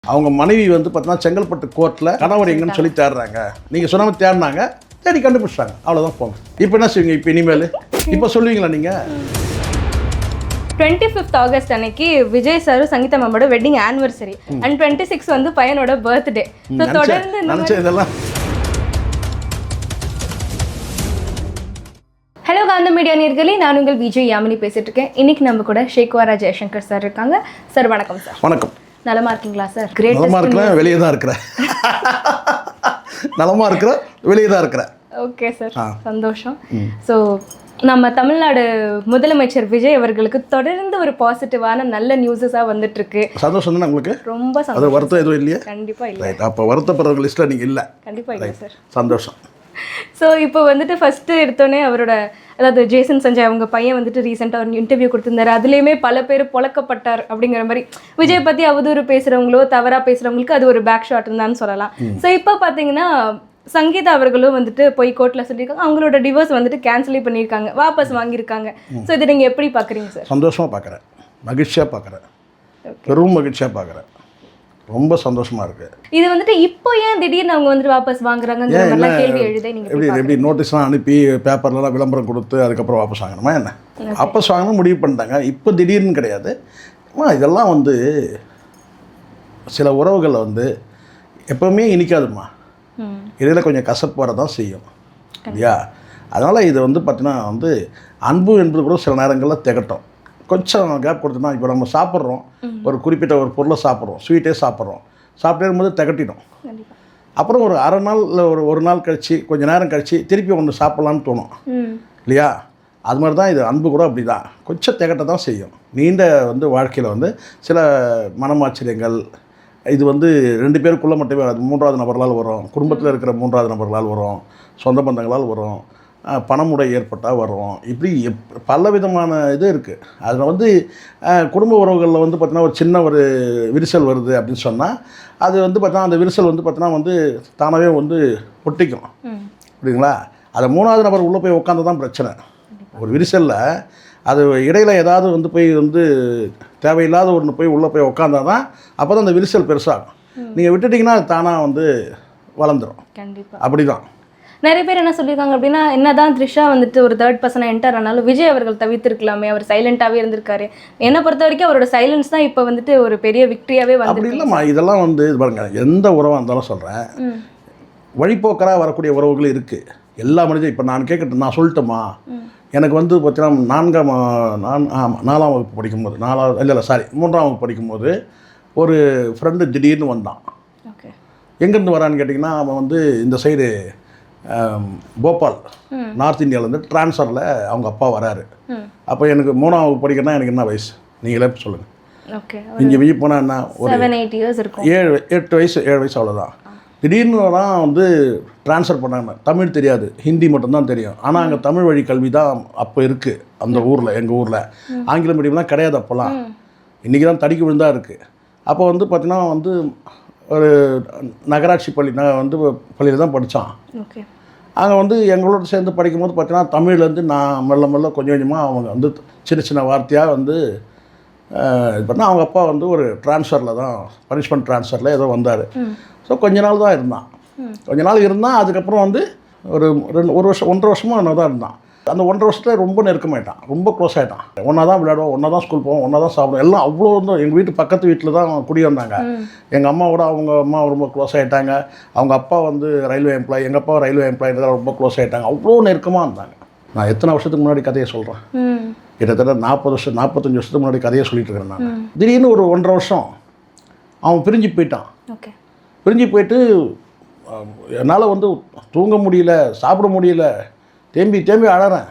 அவங்க மனைவி வந்து பார்த்தீங்கன்னா செங்கல்பட்டு கோர்ட்டில் கணவர் எங்கன்னு சொல்லி தேடுறாங்க. நீங்கள் சொன்ன மாதிரி தேடினாங்க, தேடி கண்டுபிடிச்சாங்க. அவ்வளோதான் போங்க. இப்போ என்ன செய்வீங்க? இப்போ இனிமேல் இப்போ சொல்லுவீங்களா நீங்கள்? 25th ஆகஸ்ட் அன்னைக்கு விஜய் சார் சங்கீதா மேமோட வெட்டிங் ஆனிவர்சரி அண்ட் 26 வந்து பையனோட பர்த்டே. ஸோ தொடர்ந்து நினச்சேன் இதெல்லாம். ஹலோ காந்த மீடியா நேயர்களே, நான் உங்கள் விஜய் யாமினி பேசிட்டு இருக்கேன். இன்னைக்கு நம்ம கூட ஷேக்வாரா ஜெயசங்கர் சார் இருக்காங்க. சார் வணக்கம். சார் வணக்கம். நலமா இருக்கீங்களா சார்? நலமா இருக்கிறேன், வெளியே தான் இருக்கிறேன். நலமா இருக்கிறேன், வெளியே தான் இருக்கிறேன். ஓகே சார், சந்தோஷம். ஸோ நம்ம தமிழ்நாடு முதலமைச்சர் விஜய் அவர்களுக்கு தொடர்ந்து ஒரு பாசிட்டிவான நல்ல நியூஸஸாக வந்துட்டு இருக்கு. சந்தோஷம் தானே உங்களுக்கு? ரொம்ப அது சந்தோஷம். வருத்தம் எதுவும் இல்லையா? கண்டிப்பாக இல்லை. அப்போ வருத்தப்படுற லிஸ்ட்டில் நீங்கள் இல்லை? கண்டிப்பாக இல்லை சார். சந்தோஷம். ஸோ இப்போ வந்துட்டு ஃபஸ்ட்டு எடுத்தோடனே அவரோட அதாவது ஜேசன் சஞ்சய் அவங்க பையன் வந்துட்டு ரீசெண்டாக ஒரு இன்டர்வியூ கொடுத்துருந்தாரு. அதுலேயுமே பல பேர் புழக்கப்பட்டார் அப்படிங்கிற மாதிரி விஜய் பற்றி அவதூறு பேசுகிறவங்களோ தவறாக பேசுகிறவங்களுக்கு அது ஒரு பேக் ஷாட் இருந்தான்னு சொல்லலாம். ஸோ இப்போ பார்த்தீங்கன்னா சங்கீதா அவர்களும் வந்துட்டு போய் கோர்ட்டில் சொல்லியிருக்காங்க. அவங்களோட டிவோர்ஸ் வந்துட்டு கேன்சலே பண்ணியிருக்காங்க, வாபஸ் வாங்கியிருக்காங்க. ஸோ இதை நீங்கள் எப்படி பார்க்குறீங்க சார்? சந்தோஷமாக பார்க்குறேன், மகிழ்ச்சியாக பார்க்குறேன், பெரும் மகிழ்ச்சியாக பார்க்குறேன். ரொம்ப சந்தோஷமாக இருக்குது. இது வந்துட்டு இப்போ ஏன் திடீர்னு அவங்க வந்துட்டு வாபஸ் வாங்குறாங்கங்கிற மாதிரிலாம் கேள்வி எழுத நீங்கள் எப்படி நோட்டீஸ்லாம் அனுப்பி பேப்பர்லலாம் விளம்பரம் கொடுத்து அதுக்கப்புறம் வாபஸ் வாங்கணுமா என்ன? வாபஸ் வாங்கணும் முடிவு பண்ணிட்டாங்க. இப்போ திடீர்னு கிடையாது. இதெல்லாம் வந்து சில உறவுகளில் வந்து எப்போவுமே இனிக்காதுமா, இதில் கொஞ்சம் கசப்பு வர தான் செய்யும் இல்லையா? அதனால் இது வந்து பார்த்தீங்கன்னா வந்து அன்பு என்பது கூட சில நேரங்களில் திகட்டும். கொஞ்சம் கேப் கொடுத்தோம்னா, இப்போ நம்ம சாப்பிட்றோம், ஒரு குறிப்பிட்ட ஒரு பொருளை சாப்பிட்றோம், ஸ்வீட்டே சாப்பிட்றோம், சாப்பிட்டே இருக்கும்போது திகட்டிடும். அப்புறம் ஒரு அரை நாள் இல்லை ஒரு நாள் கழித்து கொஞ்சம் நேரம் கழித்து திருப்பி ஒன்று சாப்பிட்லான்னு தோணும் இல்லையா? அது மாதிரி தான் இது அன்பு கூட அப்படி தான், கொஞ்சம் திகட்ட தான் செய்யும். நீண்ட வந்து வாழ்க்கையில் வந்து சில மனமாச்சரியங்கள் இது வந்து ரெண்டு பேருக்குள்ளே மட்டுமே வராது, மூன்றாவது நபர்களால் வரும், குடும்பத்தில் இருக்கிற மூன்றாவது நபர்களால் வரும், சொந்த பந்தங்களால் வரும், பணமுடை ஏற்பட்டால் வரும். இப்படி பல விதமான இது இருக்குது. அதில் வந்து குடும்ப உறவுகளில் வந்து பார்த்தீங்கன்னா ஒரு சின்ன ஒரு விரிசல் வருது அப்படின்னு சொன்னால் அது வந்து பார்த்தீங்கன்னா அந்த விரிசல் வந்து பார்த்தீங்கன்னா வந்து தானாகவே வந்து ஒட்டிக்கும் அப்படிங்களா? அதை மூணாவது நபர் உள்ளே போய் உட்காந்து தான் பிரச்சனை. ஒரு விரிசலில் அது இடையில் ஏதாவது வந்து போய் வந்து தேவையில்லாத ஒன்று போய் உள்ளே போய் உட்காந்தா தான் அப்போ தான் அந்த விரிசல் பெருசாகும். நீங்கள் விட்டுட்டிங்கன்னா அது தானாக வந்து வளர்ந்துடும். கண்டிப்பாக அப்படி தான். நிறைய பேர் என்ன சொல்லியிருக்காங்க அப்படின்னா, என்னதான் த்ரிஷா வந்துட்டு ஒரு தேர்ட் பர்சனாக என்டர் ஆனாலும் விஜய் அவர்கள் தவிர்த்திருக்கலாமே, அவர் சைலண்டாகவே இருந்திருக்காரு. என்னை பொறுத்த வரைக்கும் அவரோட சைலன்ஸ் தான் இப்போ வந்துட்டு ஒரு பெரிய விக்டரியாகவே வந்து. அப்படி இல்லைம்மா, இதெல்லாம் வந்து இது பாருங்க, எந்த உறவாக இருந்தாலும் சொல்கிறேன், வழிபோக்கராக வரக்கூடிய உறவுகள் இருக்குது. எல்லா மனிதரும் இப்போ நான் கேட்கட்டும், நான் சொல்லட்டுமா? எனக்கு வந்து பார்த்தீங்கன்னா 4ஆம் வகுப்பு படிக்கும்போது, 3ஆம் வகுப்பு படிக்கும்போது ஒரு ஃப்ரெண்டு திடீர்னு வந்தான். ஓகே. எங்கேருந்து வரான்னு கேட்டிங்கன்னா, அவன் வந்து இந்த சைடு போபால் நார்த் இந்தியாவிலேருந்து ட்ரான்ஸ்ஃபரில் அவங்க அப்பா வராரு. அப்போ எனக்கு 3ஆம் வகுப்பு படிக்கிறேன்னா எனக்கு என்ன வயசு நீங்களே சொல்லுங்கள். ஓகே. இங்கே வெளியே போனால் என்ன ஒரு 7-8 இயர்ஸ் இருக்கும். 7 வயசு அவ்வளோதான். திடீர்னு தான் வந்து ட்ரான்ஸ்ஃபர் பண்ணாங்க. தமிழ் தெரியாது, ஹிந்தி மட்டும்தான் தெரியும். ஆனால் அங்கே தமிழ் வழி கல்வி தான் அப்போ இருக்குது அந்த ஊரில். எங்கள் ஊரில் ஆங்கில மீடியம்லாம் கிடையாது அப்போல்லாம். இன்றைக்கி தான் தடிக்கு விழுந்தாக இருக்குது. அப்போ வந்து பார்த்திங்கன்னா வந்து ஒரு நகராட்சி பள்ளியில் தான் படித்தான். ஓகே. அங்கே வந்து எங்களோட சேர்ந்து படிக்கும்போது பார்த்தீங்கன்னா தமிழ்லேருந்து நான் மெல்ல கொஞ்சம் கொஞ்சமாக அவங்க வந்து சின்ன சின்ன வார்த்தையாக வந்து இது பண்ணால் அவங்க அப்பா வந்து ஒரு ட்ரான்ஸ்ஃபரில் தான், பனிஷ்மெண்ட் ட்ரான்ஸ்ஃபரில் ஏதோ வந்தார். ஸோ கொஞ்ச நாள் தான் இருந்தான். கொஞ்ச நாள் இருந்தான். அதுக்கப்புறம் வந்து ஒரு 1.5 வருஷமாக ஒன்றா தான் இருந்தான். அந்த 1.5 வருஷத்தில் ரொம்ப நெருக்கமாயிட்டான், ரொம்ப க்ளோஸ் ஆகிட்டான். ஒன்றா தான் விளையாடுவோம், ஒன்றா தான் ஸ்கூல் போவோம், ஒன்றா தான் சாப்பிடுவோம். எல்லாம் அவ்வளோ வந்து எங்கள் வீட்டு பக்கத்து வீட்டில் தான் குடி வந்தாங்க. எங்கள் அம்மாவோட அவங்க அம்மா ரொம்ப க்ளோஸ் ஆகிட்டாங்க. அவங்க அப்பா வந்து ரயில்வே எம்ப்ளாயி, எங்கள் அப்பா ரயில்வே எம்ப்ளாயின்றதால் ரொம்ப க்ளோஸ் ஆகிட்டாங்க. அவ்வளோ நெருக்கமாக இருந்தாங்க. நான் எத்தனை வருஷத்துக்கு முன்னாடி கதையை சொல்கிறேன், கிட்டத்தட்ட 45 வருஷத்துக்கு முன்னாடி கதையை சொல்லிட்டு இருக்கிறேன் நான். திடீர்னு ஒரு 1.5 வருஷம் அவன் பிரிஞ்சு போயிட்டான். ஓகே. பிரிஞ்சு போயிட்டு என்னால் வந்து தூங்க முடியல, சாப்பிட முடியல, தேம்பி அழறேன்.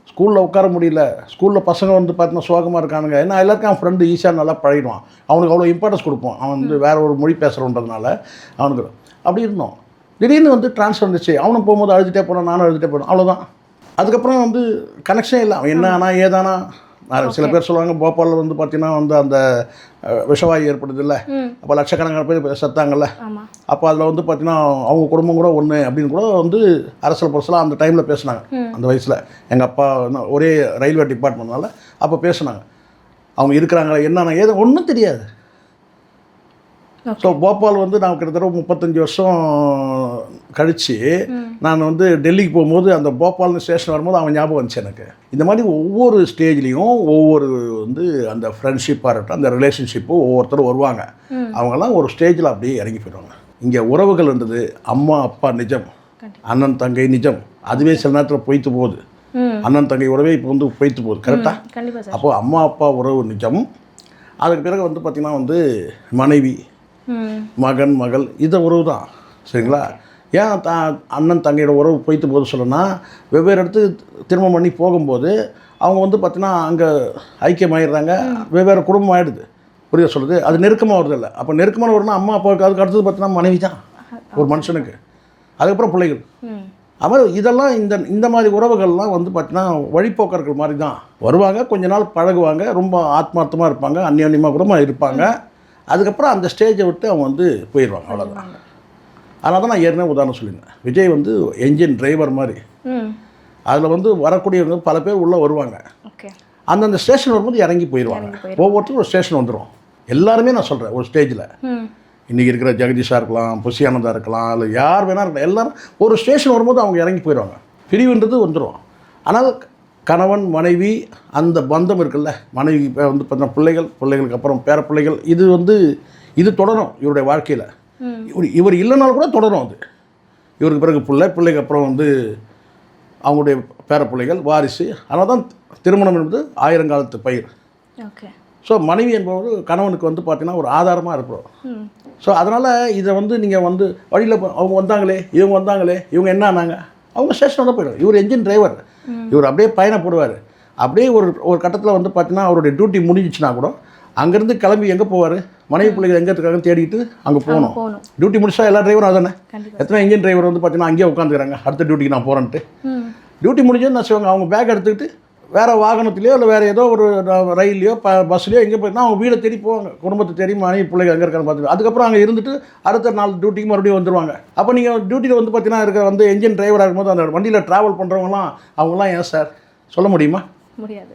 ஸ்கூலில் உட்கார முடியல. ஸ்கூலில் பசங்க வந்து பார்த்தீங்கன்னா சோகமாக இருக்கானுங்க. ஏன்னா எல்லாருக்கும் அவன் ஃப்ரெண்டு ஈஸியாக நல்லா பழகிடுவான். அவனுக்கு அவ்வளோ இம்பார்ட்டன்ஸ் கொடுப்போம். அவன் வந்து வேறு ஒரு மொழி பேசுகிறன்றதுனால அவனுக்கு அப்படி இருந்தோம். திடீர்னு வந்து ட்ரான்ஸ்ஃபர் வந்துச்சு. அவனும் போகும்போது அழுதுகிட்டே போனான், நானும் அழுதுகிட்டே போனேன். அவ்வளோதான். அதுக்கப்புறம் வந்து கனெக்ஷனே இல்லை. அவன் என்ன ஆனால் ஏதானா. சில பேர் சொல்லுவாங்க போபாலில் வந்து பார்த்தீங்கன்னா வந்து அந்த விஷவாயு ஏற்படுது இல்லை, அப்போ லட்சக்கணக்கான பேர் செத்தாங்கல்ல. அப்போ அதில் வந்து பார்த்தீங்கன்னா அவங்க குடும்பம் கூட ஒன்று அப்படின்னு கூட வந்து அரசியல் புரசலாக அந்த டைமில் பேசுனாங்க. அந்த வயசில் எங்கள் அப்பா ஒரே ரயில்வே டிபார்ட்மெண்ட்னால அப்போ பேசுனாங்க. அவங்க இருக்கிறாங்களா என்னன்னா ஏதோ ஒன்றும் தெரியாது. ஸோ போபால் வந்து நான் கிட்டத்தட்ட 35 வருஷம் கழித்து நான் வந்து டெல்லிக்கு போகும்போது அந்த போபால்னு ஸ்டேஷன் வரும்போது அவன் ஞாபகம் வந்துச்சு எனக்கு. இந்த மாதிரி ஒவ்வொரு ஸ்டேஜ்லேயும் ஒவ்வொரு வந்து அந்த ஃப்ரெண்ட்ஷிப்பாக இருக்கட்டும், அந்த ரிலேஷன்ஷிப்பு ஒவ்வொருத்தரும் வருவாங்க. அவங்கெல்லாம் ஒரு ஸ்டேஜில் அப்படியே இறங்கி போயிடுவாங்க. இங்கே உறவுகள்ன்றது அம்மா அப்பா நிஜம், அண்ணன் தங்கை நிஜம், அதுவே சில நேரத்தில் பொய்த்து போகுது. அண்ணன் தங்கை உறவே இப்போ வந்து பொய்த்து போகுது. கரெக்டாக? அப்போது அம்மா அப்பா உறவு நிஜம். அதுக்கு பிறகு வந்து பார்த்திங்கன்னா வந்து மனைவி, மகன், மகள், இது உறவு தான். சரிங்களா? ஏன் அண்ணன் தங்கையோட உறவு பொய்த்து போகுது சொல்லணும்னா, வெவ்வேறு இடத்துக்கு திருமணம் பண்ணி போகும்போது அவங்க வந்து பார்த்திங்கன்னா அங்கே ஐக்கியமாயிடுறாங்க, வெவ்வேறு குடும்பம் ஆகிடுது. புரிய சொல்லுது, அது நெருக்கமாக வருது இல்லை. அப்போ நெருக்கமான வரும்னா அம்மா அப்பாவுக்கு, அதுக்கு அடுத்தது பார்த்தீங்கன்னா மனைவி தான் ஒரு மனுஷனுக்கு, அதுக்கப்புறம் பிள்ளைகள். அதுமாதிரி இதெல்லாம் இந்த மாதிரி உறவுகள்லாம் வந்து பார்த்தீங்கன்னா வழிப்போக்கர்கள் மாதிரி தான் வருவாங்க. கொஞ்ச நாள் பழகுவாங்க, ரொம்ப ஆத்மார்த்தமாக இருப்பாங்க, அந்யோன்யமாக கூட இருப்பாங்க. அதுக்கப்புறம் அந்த ஸ்டேஜை விட்டு அவங்க வந்து போயிடுவாங்க. அவ்வளோதான். அதனால தான் நான் ஏற்கனவே உதாரணம் சொல்லியிருந்தேன், விஜய் வந்து என்ஜின் டிரைவர் மாதிரி. அதில் வந்து வரக்கூடியவங்க பல பேர் உள்ளே வருவாங்க, அந்தந்த ஸ்டேஷன் வரும்போது இறங்கி போயிடுவாங்க. ஒவ்வொருத்தரும் ஒரு ஸ்டேஷன் வந்துடும். எல்லாருமே நான் சொல்கிறேன், ஒரு ஸ்டேஜில் இன்றைக்கி இருக்கிற ஜெகதீஷாக இருக்கலாம், புஷி ஆனந்தா இருக்கலாம், இல்லை யார் வேணால் இருக்கலாம், எல்லோரும் ஒரு ஸ்டேஷன் வரும்போது அவங்க இறங்கி போயிடுவாங்க. பிரிவுன்றது வந்துடும். ஆனால் கணவன் மனைவி அந்த பந்தம் இருக்குல்ல, மனைவி வந்து பார்த்தீங்கன்னா பிள்ளைகளுக்கு அப்புறம் பேர பிள்ளைகள், இது வந்து இது தொடரும் இவருடைய வாழ்க்கையில். இவர் இல்லைனாலும் கூட தொடரும். அது இவருக்கு பிறகு பிள்ளைக்கு அப்புறம் வந்து அவங்களுடைய பேர பிள்ளைகள், வாரிசு. அதனால தான் திருமணம் என்பது 1000 காலத்து பயிர். ஸோ மனைவி என்பவர் கணவனுக்கு வந்து பார்த்தீங்கன்னா ஒரு ஆதாரமாக இருக்கிறோம். ஸோ அதனால் இதை வந்து நீங்கள் வந்து வழியில் அவங்க வந்தாங்களே, இவங்க என்ன ஆனாங்க, அவங்க ஸ்டேஷன் தான் போயிடுவார். இவர் என்ஜின் டிரைவர், இவர் அப்படியே பயணப்படுவார். அப்படியே ஒரு கட்டத்தில் வந்து பார்த்தீங்கன்னா அவருடைய டியூட்டி முடிஞ்சிச்சுன்னா கூட அங்கேருந்து கிளம்பி எங்கே போவார், மனைவி பிள்ளைகள் எங்கே இருக்காங்கன்னு தேடிட்டு அங்கே போகணும். டியூட்டி முடிச்சா எல்லா டிரைவரும் அதானே. எத்தனை இன்ஜின் டிரைவர் வந்து பார்த்தீங்கன்னா அங்கேயே உட்காந்துக்கிறாங்க, அடுத்த டியூட்டிக்கு நான் போகிறேன்ட்டு. டியூட்டி முடிஞ்சோன்னு நான் செய்வாங்க, அவங்க பேக் எடுத்துக்கிட்டு வேறு வாகனத்துலேயோ இல்லை வேறு ஏதோ ஒரு ரயில்லையோ பஸ்லையோ எங்கே போயிட்டுனா அவங்க வீடை தேடி போவாங்க, குடும்பத்தை தேடி மனைவி பிள்ளைங்க எங்கே இருக்கான்னு பார்த்துட்டு அதுக்கப்புறம் அங்கே இருந்துட்டு அடுத்த நாள் டியூட்டிக்கு மறுபடியும் வந்துடுவாங்க. அப்போ நீங்கள் டியூட்டியில் வந்து பார்த்தீங்கன்னா இருக்க வந்து என்ஜின் டிரைவராக இருக்கும்போது அந்த வண்டியில் ட்ராவல் பண்ணுறவங்களாம் அவங்களாம் ஏன் சார் சொல்ல முடியுமா? முடியாது.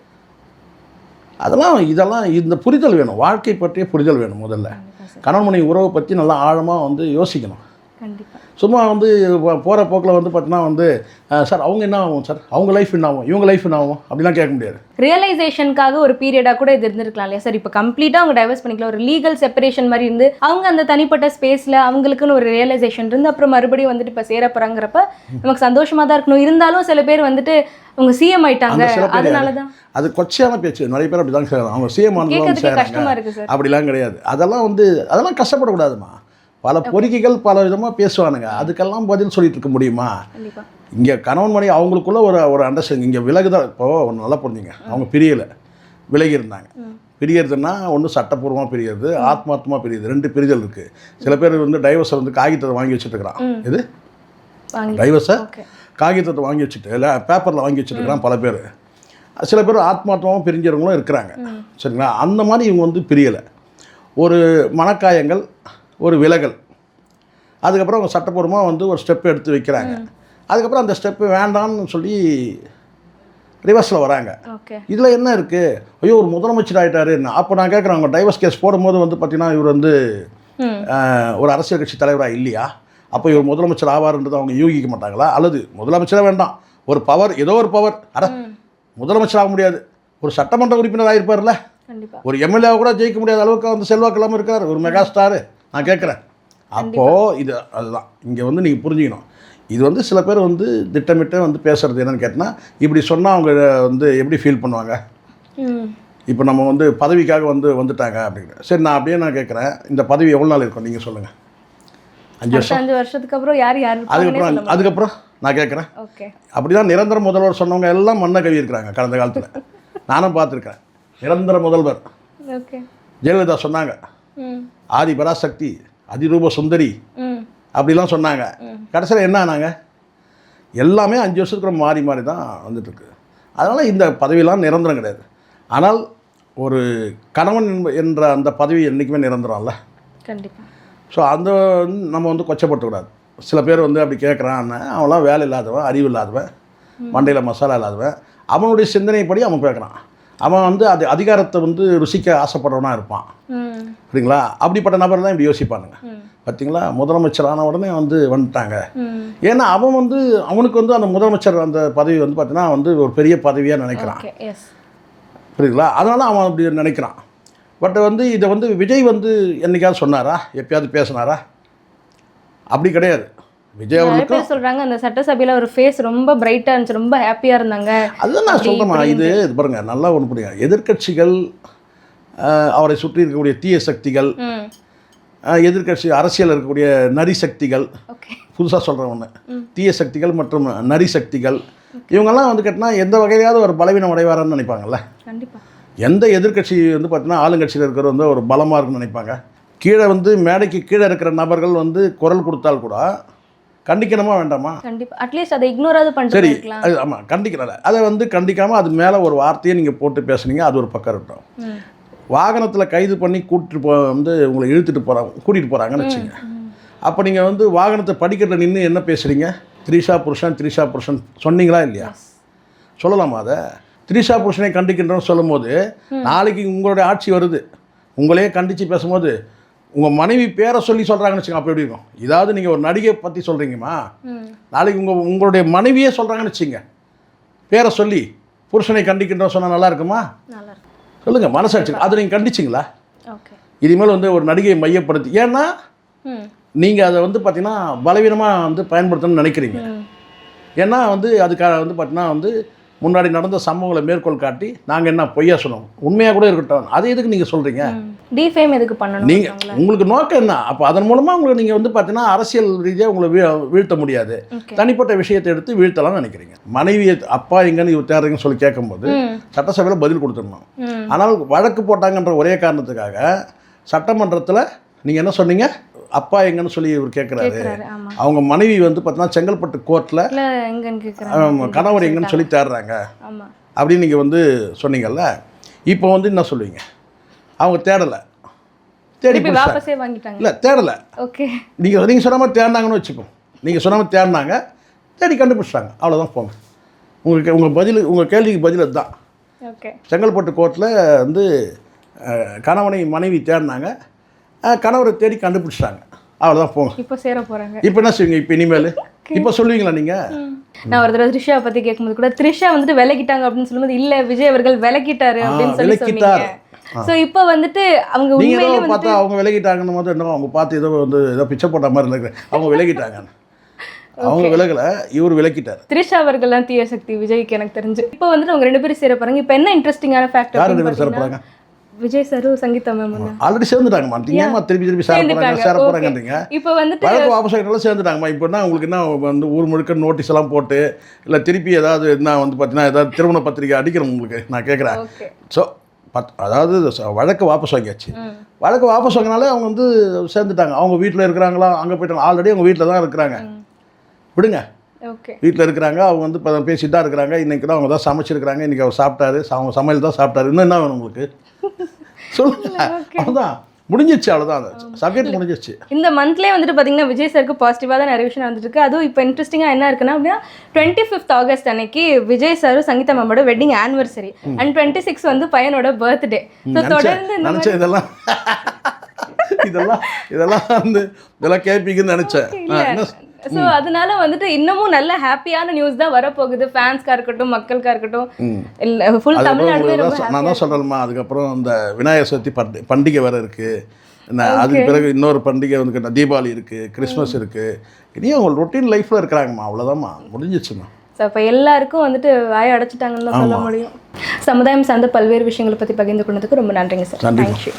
இதெல்லாம் இந்த புரிதல் வேணும், வாழ்க்கை பற்றிய புரிதல் வேணும். முதல்ல கணவன் மனைவி உறவை பற்றி நல்லா ஆழமாக வந்து யோசிக்கணும். சும்மா வந்து போகிற போக்கில் வந்து பார்த்தீங்கன்னா வந்து சார் அவங்க என்ன ஆகும், சார் அவங்க லைஃப் என்ன ஆகும், இவங்க லைஃப் என்ன ஆகும் அப்படிலாம் கேட்க முடியாது. ரியலைசேஷனுக்காக ஒரு பீரியடாக கூட இது இருந்திருக்கலாம் இல்லையா சார்? இப்போ கம்ப்ளீட்டாக அவங்க டைவர்ஸ் பண்ணிக்கலாம், ஒரு லீகல் செப்பரேஷன் மாதிரி இருந்து அவங்க அந்த தனிப்பட்ட ஸ்பேஸில் அவங்களுக்குன்னு ஒரு ரியலைசேஷன் இருந்து அப்புறம் மறுபடியும் வந்துட்டு இப்போ சேர போகிறாங்கிறப்ப நமக்கு சந்தோஷமாக தான் இருக்கணும். இருந்தாலும் சில பேர் வந்துட்டு அவங்க சிஎம் ஆயிட்டாங்க, அதனால தான் அது கொச்சையான பேச்சு. நிறைய பேர் அப்படி தான் செய்யறாங்க, அவங்க சிஎம் ஆனது கஷ்டமாக இருக்குது சார். அப்படிலாம் கிடையாது. அதெல்லாம் கஷ்டப்படக்கூடாதுமா. பல பொறிக்கைகள் பல விதமாக பேசுவானுங்க, அதுக்கெல்லாம் பதில் சொல்லிட்டு இருக்க முடியுமா? இங்கே கணவன் மனைவி அவங்களுக்குள்ள ஒரு அண்டர்ஸ்டாண்டிங். இங்கே விலகு தான். இப்போது ஒன்று நல்லா புரிஞ்சுங்க, அவங்க பிரியலை, விலகி இருந்தாங்க. பிரியறதுன்னா ஒன்று சட்டப்பூர்வமாக பிரியறது, ஆத்மார்த்தமாக பிரியுது. 2 பிரிதல் இருக்குது. சில பேர் வந்து டைவர்ஸை வந்து காகிதத்தை வாங்கி வச்சுட்டுருக்கிறான். இது டைவர்ஸை காகிதத்தை வாங்கி வச்சுட்டு இல்லை பேப்பரில் வாங்கி வச்சுட்டுருக்கிறான் பல பேர். சில பேர் ஆத்மார்த்தமாக பிரிஞ்சவங்களும் இருக்கிறாங்க. சரிங்களா? அந்த மாதிரி இவங்க வந்து பிரியலை. ஒரு மனக்காயங்கள், ஒரு விலகல், அதுக்கப்புறம் அவங்க சட்டப்பூர்வமாக வந்து ஒரு ஸ்டெப் எடுத்து வைக்கிறாங்க. அதுக்கப்புறம் அந்த ஸ்டெப்பு வேண்டாம்னு சொல்லி ரிவர்ஸில் வராங்க. இதில் என்ன இருக்குது? ஐயோ ஒரு முதலமைச்சர் ஆகிட்டாரு. அப்போ நான் கேட்குறேன், அவங்க டைவர்ஸ் கேஸ் போடும்போது வந்து பார்த்தீங்கன்னா இவர் வந்து ஒரு அரசியல் கட்சி தலைவராக இல்லையா? அப்போ இவர் முதலமைச்சர் ஆவார்ன்றது அவங்க யூகிக்க மாட்டாங்களா? அல்லது முதலமைச்சராக வேண்டாம், ஒரு பவர், ஏதோ ஒரு பவர், முதலமைச்சர் ஆக முடியாது, ஒரு சட்டமன்ற உறுப்பினர் ஆகிருப்பார்ல, ஒரு எம்எல்ஏவை கூட ஜெயிக்க முடியாத அளவுக்கு வந்து செல்வாக்கு இல்லாமல் இருக்கார், ஒரு மெகா ஸ்டாரு. நான் கேட்குறேன், அப்போது அதுதான் இங்கே வந்து நீங்கள் புரிஞ்சுக்கணும். இது வந்து சில பேர் வந்து திட்டமிட்டு வந்து பேசுகிறது என்னென்னு கேட்டால், இப்படி சொன்னால் அவங்க வந்து எப்படி ஃபீல் பண்ணுவாங்க? இப்போ நம்ம வந்து பதவிக்காக வந்துட்டாங்க அப்படிங்கிற. சரி, நான் அப்படியே கேட்குறேன், இந்த பதவி எவ்வளோ நாள் இருக்கும் நீங்கள் சொல்லுங்கள்? 5 வருஷத்துக்கு அப்புறம் அதுக்கப்புறம் நான் கேட்குறேன். அப்படி தான் நிரந்தர முதல்வர் சொன்னவங்க எல்லாம் மண்ணை கவி இருக்கிறாங்க கடந்த காலத்தில். நானும் பார்த்துருக்கேன். நிரந்தர முதல்வர் ஜெயலலிதா சொன்னாங்க, ஆதி பராசக்தி, அதிரூப சுந்தரி அப்படிலாம் சொன்னாங்க. கடைசியில் என்ன ஆனாங்க? எல்லாமே 5 வருஷத்துக்கு மாறி மாறி தான் வந்துட்டுருக்கு. அதனால் இந்த பதவியெல்லாம் நிரந்தரம் கிடையாது. ஆனால் ஒரு கணவன் என்ற அந்த பதவி என்றைக்குமே நிரந்தரம்ல. கண்டிப்பாக. ஸோ அந்த நம்ம வந்து கொச்சப்பட்டுக்கூடாது. சில பேர் வந்து அப்படி கேட்குறான், அவன்லாம் வேலை இல்லாதவன், அறிவு இல்லாதவன், மண்டையில் மசாலா இல்லாதவன், அவனுடைய சிந்தனைப்படி அவன் கேட்குறான். அவன் வந்து அது அதிகாரத்தை வந்து ருசிக்க ஆசைப்படுறவனா இருப்பான். சரிங்களா? அப்படிப்பட்ட நபர் தான் இப்படி யோசிப்பானுங்க. பார்த்தீங்களா, முதலமைச்சரான உடனே வந்து வந்துட்டாங்க. ஏன்னா அவன் வந்து அவனுக்கு வந்து அந்த முதலமைச்சர் அந்த பதவி வந்து பார்த்தீங்கன்னா வந்து ஒரு பெரிய பதவியாக நினைக்கிறான். புரியுதுங்களா? அதனால அவன் அப்படி நினைக்கிறான். பட் வந்து இதை வந்து விஜய் வந்து என்னைக்காவது சொன்னாரா, எப்பயாவது பேசினாரா? அப்படி கிடையாது. விஜய் அவர்களுக்கு சொல்றாங்க அந்த சட்டசபையில் ஒரு ஃபேஸ் ரொம்ப பிரைட்டாக இருந்துச்சு, ரொம்ப ஹாப்பியாக இருந்தாங்க. அதுதான் நான் சொல்கிறேன். இது பாருங்க, நல்லா ஒன்று புரியுங்க. எதிர்க்கட்சிகள், அவரை சுற்றி இருக்கக்கூடிய தீய சக்திகள், எதிர்க்கட்சி அரசியல் இருக்கக்கூடிய நரி சக்திகள், புதுசாக சொல்கிறேன் ஒன்று, தீய சக்திகள் மற்றும் நரி சக்திகள், இவங்கெல்லாம் வந்து கேட்டால் எந்த வகையிலாவது ஒரு பலவீனம் அடைவாரான்னு நினைப்பாங்கல்ல. கண்டிப்பாக. எந்த எதிர்க்கட்சி வந்து பார்த்தீங்கன்னா ஆளுங்கட்சியில் இருக்கிற வந்து ஒரு பலமாக இருக்குன்னு நினைப்பாங்க. கீழே வந்து மேடைக்கு கீழே இருக்கிற நபர்கள் வந்து குரல் கொடுத்தால் கூட கண்டிக்கணுமா வேண்டாமா? கண்டிப்பாக. அட்லீஸ்ட் அதை இக்னோராவது பண்ணிட்டு சரி, இருக்கலாம். அது ஆமாம், கண்டிக்கிறல. அதை வந்து கண்டிக்காமல் அது மேலே ஒரு வார்த்தையை நீங்கள் போட்டு பேசுனீங்க, அது ஒரு பக்கம் இருக்கட்டும். வாகனத்தில் கைது பண்ணி கூட்டிட்டு வந்து உங்களை கூட்டிகிட்டு போகிறாங்கன்னு வச்சுங்க. அப்போ நீங்கள் வந்து வாகனத்தை படிக்கட்டில் நின்று என்ன பேசுகிறீங்க? த்ரிஷா புருஷன் சொன்னீங்களா இல்லையா? சொல்லலாமா? அதை த்ரிஷா புருஷனை கண்டிக்கின்றோன்னு சொல்லும் போது நாளைக்கு உங்களுடைய ஆட்சி வருது, உங்களே கண்டித்து பேசும்போது உங்கள் மனைவி பேரை சொல்லி சொல்கிறாங்கன்னு வச்சுக்கோங்க, அப்போ எப்படி இருக்கும்? இதாவது நீங்கள் ஒரு நடிகை பற்றி சொல்கிறீங்கம்மா, நாளைக்கு உங்களுடைய மனைவியே சொல்கிறாங்கன்னு வச்சுங்க, பேரை சொல்லி புருஷனை கண்டிக்கின்றோம் சொன்னால் நல்லா இருக்குமா? சொல்லுங்கள், மனசாட்சி. அதை நீங்கள் கண்டிச்சிங்களா? இனிமேல் வந்து ஒரு நடிகையை மையப்படுத்தி, ஏன்னா நீங்கள் அதை வந்து பார்த்தீங்கன்னா பலவீனமாக வந்து பயன்படுத்தணும்னு நினைக்கிறீங்க. ஏன்னா வந்து அதுக்காக வந்து பார்த்தீங்கன்னா வந்து முன்னாடி நடந்த சம்பவங்களை மேற்கோள் காட்டி நாங்கள் என்ன பொய்யா சொன்னோம், உண்மையாக கூட இருக்கட்டும், அதை எதுக்கு நீங்கள் சொல்கிறீங்க? டிஃபேம் எதுக்கு பண்ணணும்? நீங்கள் உங்களுக்கு நோக்கம் என்ன? அப்போ அதன் மூலமாக உங்களுக்கு நீங்கள் வந்து பார்த்தீங்கன்னா அரசியல் ரீதியாக உங்களை வீழ்த்த முடியாது, தனிப்பட்ட விஷயத்தை எடுத்து வீழ்த்தலாம்னு நினைக்கிறீங்க. மனைவியை அப்பா எங்கன்னு இவர் தேடுறீங்கன்னு சொல்லி கேட்கும்போது சட்டசபையில் பதில் கொடுத்துடணும். ஆனால் வழக்கு போட்டாங்கன்ற ஒரே காரணத்துக்காக சட்டமன்றத்தில் நீங்கள் என்ன சொன்னீங்க? அப்பா எங்கன்னு சொல்லி இவர் கேட்குறாரு. அவங்க மனைவி வந்து பார்த்தீங்கன்னா செங்கல்பட்டு கோர்ட்டில் கணவர் எங்கன்னு சொல்லி தேடுறாங்க அப்படின்னு நீங்கள் வந்து சொன்னீங்கல்ல. இப்போ வந்து என்ன சொல்லுவீங்க? அவங்க தேடலை, தேடி வாங்கிட்டாங்க. இல்லை, தேடலை. நீங்கள் சொன்ன மாதிரி தேடினாங்கன்னு வச்சுப்போம். நீங்கள் சொன்ன மாதிரி தேடினாங்க, தேடி கண்டுபிடிச்சிட்டாங்க, அவ்வளோதான். போங்க. உங்கள் கேள்விக்கு பதில் அதுதான். செங்கல்பட்டு கோர்ட்டில் வந்து கணவனை மனைவி தேடினாங்க, கணவரை தேடி கண்டுபிடிச்சிட்டாங்க, அவ்வளோதான். போங்க. இப்போ சேர போகிறாங்க. இப்போ என்ன செய்வீங்க? இப்போ இனிமேல் இப்போ சொல்லுவீங்களா நீங்கள்? நான் ஒரு தடவை த்ரிஷாவை பற்றி கேட்கும்போது கூட த்ரிஷா வந்துட்டு விலகிட்டாங்க அப்படின்னு சொல்லும்போது இல்லை, விஜய் அவர்கள் விலகிட்டாரு அப்படின்னு சொல்லி. ஸோ இப்போ வந்துட்டு அவங்க உண்மையிலே பார்த்தா அவங்க விலகிட்டாங்கன்னு போது என்ன, அவங்க பார்த்து ஏதோ பிச்சை போட்ட மாதிரி இருக்கு, அவங்க விலகிட்டாங்கன்னு. அவங்க விலகலை, இவர் விலக்கிட்டார். த்ரிஷா அவர்கள் தான் தீய சக்தி விஜய்க்கு எனக்கு தெரிஞ்சு. இப்போ வந்துட்டு அவங்க 2 பேரும் சேர போகிறாங்க. இப்போ என்ன இன்ட்ரெஸ்டிங்கான ஃபேக்ட்? யார் 2 பேரும் சேர போகிறாங்க? விஜய் சாரும் சங்கீதா மேம் ஆல்ரெடி சேர்ந்துட்டாங்கம்மா. நீங்கள் திருப்பி சேர போகிறாங்கன்றீங்க. இப்போ வந்துட்டு வழக்கு வாபஸ் ஆகிட்டாலும் சேர்ந்துட்டாங்கம்மா. இப்போ என்ன உங்களுக்கு என்ன வந்து ஊர் முழுக்க நோட்டீஸ் எல்லாம் போட்டு இல்லை திருப்பி ஏதாவது என்ன வந்து பார்த்தீங்கன்னா ஏதாவது திருமண பத்திரிக்கை அடிக்கணும் உங்களுக்கு? நான் கேட்குறேன். ஸோ அதாவது வழக்கு வாபஸ் வாங்கியாச்சு. வழக்கு வாபஸ் வாங்கினாலே அவங்க வந்து சேர்ந்துட்டாங்க. அவங்க வீட்டில் இருக்கிறாங்களா, அங்கே போயிட்டாங்க, ஆல்ரெடி அவங்க வீட்டில் தான் இருக்கிறாங்க. விடுங்க, வீட்டில் இருக்கிறாங்க. அவங்க வந்து இப்போ பேசிட்டு தான் இருக்கிறாங்க. இன்றைக்கி தான் அவங்க தான் சமைச்சிருக்கிறாங்க. இன்றைக்கி அவர் சாப்பிட்டாரு, அவங்க சமையல் தான் சாப்பிட்டாரு. இன்னும் என்ன வேணும் உங்களுக்கு? சொல்லுங்க. அவ்வளோதான், முடிஞ்சிச்சு. அவ்வளோதான், சப்ஜெக்ட் முடிஞ்சிச்சு. இந்த மந்த்லேயே வந்துட்டு பார்த்தீங்கன்னா விஜய் சாருக்கு பாசிட்டிவாக தான் நிறைய விஷயம் வந்துருக்கு. அதுவும் இப்போ இன்ட்ரெஸ்டிங்காக என்ன இருக்குன்னா அப்படின்னா 25th ஆகஸ்ட் அன்னைக்கு விஜய் சாரும் சங்கீதா மேமோட வெட்டிங் ஆனிவர்சரி அண்ட் 26 வந்து பையனோட பர்த்டே. ஸோ தொடர்ந்து நினச்சேன் இதெல்லாம் வந்து இதெல்லாம் கேட்பீங்கன்னு நினச்சேன். ஸோ அதனால வந்துட்டு இன்னமும் நல்ல ஹாப்பியான நியூஸ் தான் வரப்போகுது. ஃபேன்ஸ்க்காக இருக்கட்டும், மக்களுக்காக இருக்கட்டும், இல்லை ஃபுல் தமிழ்நாடு. நான் தான் சொல்கிறேன்மா. அதுக்கப்புறம் இந்த விநாயகர் சதுர்த்தி பண்டிகை வேறு இருக்குது. அதுக்கு பிறகு இன்னொரு பண்டிகை வந்து தீபாவளி இருக்குது, கிறிஸ்மஸ் இருக்குது. இனியும் அவங்க ரொட்டீன் லைஃப்பில் இருக்கிறாங்கம்மா. அவ்வளோதாம்மா, முடிஞ்சிச்சுமா. ஸோ இப்போ எல்லாருக்கும் வந்துட்டு வாயை அடைச்சிட்டாங்கன்னு தான் சொல்ல முடியும். சமுதாயம் சார்ந்த பல்வேறு விஷயங்களை பற்றி பகிர்ந்து கொண்டதுக்கு ரொம்ப நன்றிங்க சார். தேங்க்யூ.